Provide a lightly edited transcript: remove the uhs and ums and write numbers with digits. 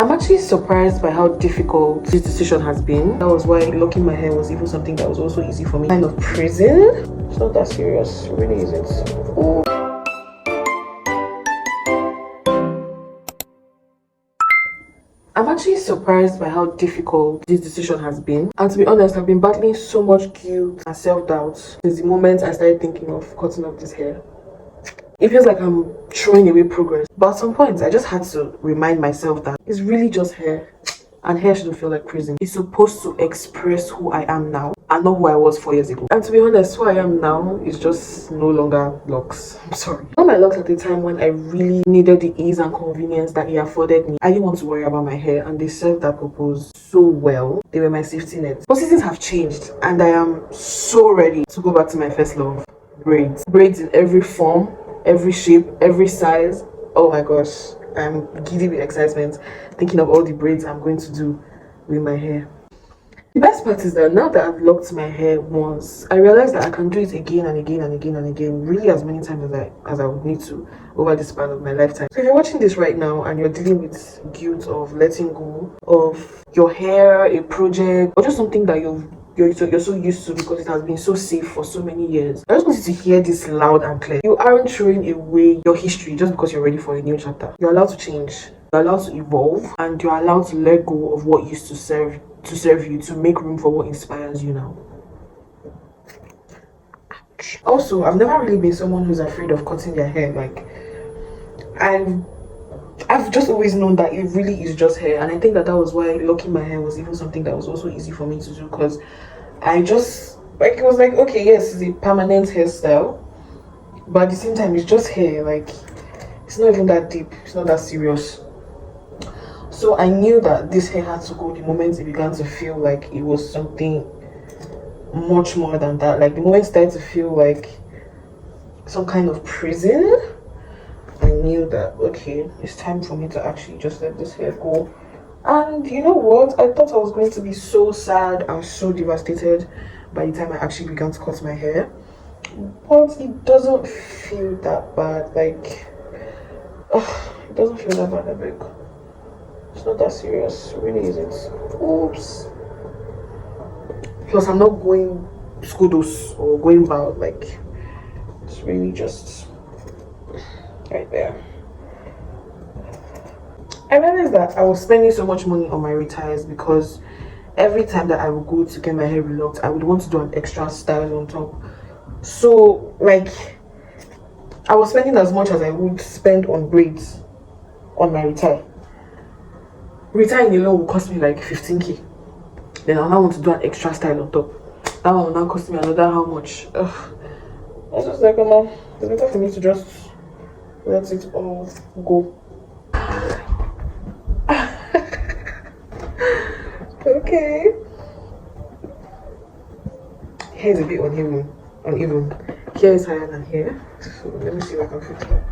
I'm actually surprised by how difficult this decision has been. That was why locking my hair was even something that was also easy for me. Kind of prison. It's not that serious. It really isn't. Ooh. I'm actually surprised by how difficult this decision has been. And to be honest, I've been battling so much guilt and self-doubt since the moment I started thinking of cutting off this hair. It feels like I'm throwing away progress. But at some point, I just had to remind myself that it's really just hair. And hair shouldn't feel like prison. It's supposed to express who I am now and not who I was 4 years ago. And to be honest, who I am now is just no longer locks. I'm sorry. Not my locks at the time when I really needed the ease and convenience that it afforded me. I didn't want to worry about my hair, and they served that purpose so well. They were my safety net. But seasons have changed, and I am so ready to go back to my first love. Braids. Braids in every form, every shape, every size. Oh my gosh, I'm giddy with excitement thinking of all the braids I'm going to do with my hair. The best part is that now that I've locked my hair once, I realize that I can do it again and again and again and again, really as many times as I would need to over the span of my lifetime. So if you're watching this right now and you're dealing with guilt of letting go of your hair, a project, or just something that you're so used to because it has been so safe for so many years, I just want you to hear this loud and clear. You aren't throwing away your history just because you're ready for a new chapter. You're allowed to change, you're allowed to evolve, and you're allowed to let go of what used to serve you, to make room for what inspires you now. Also, I've never really been someone who's afraid of cutting their hair. Like, I've just always known that it really is just hair, and I think that was why locking my hair was even something that was also easy for me to do, because I just, like, it was like, okay, yes, it's a permanent hairstyle, but at the same time, it's just hair. Like, it's not even that deep, it's not that serious. So I knew that this hair had to go the moment it began to feel like it was something much more than that. Like, the moment it started to feel like some kind of prison, I knew that, okay, it's time for me to actually just let this hair go. And you know what? I thought I was going to be so sad and so devastated by the time I actually began to cut my hair. But it doesn't feel that bad. Like, it doesn't feel that bad, I beg. It's not that serious. It really isn't. Oops. Plus, I'm not going scudos or going bald. Like, it's really just right there. I realized that I was spending so much money on my retires because every time that I would go to get my hair relocked, I would want to do an extra style on top. So, like, I was spending as much as I would spend on braids on my retire. Retiring alone will cost me like 15k. Then I'll now want to do an extra style on top. That one will now cost me another how much? Ugh. I was just like, oh no, it's better for me to just let it all go. Okay. Hair is a bit uneven. Here is higher than here. So let me see if I can fix that.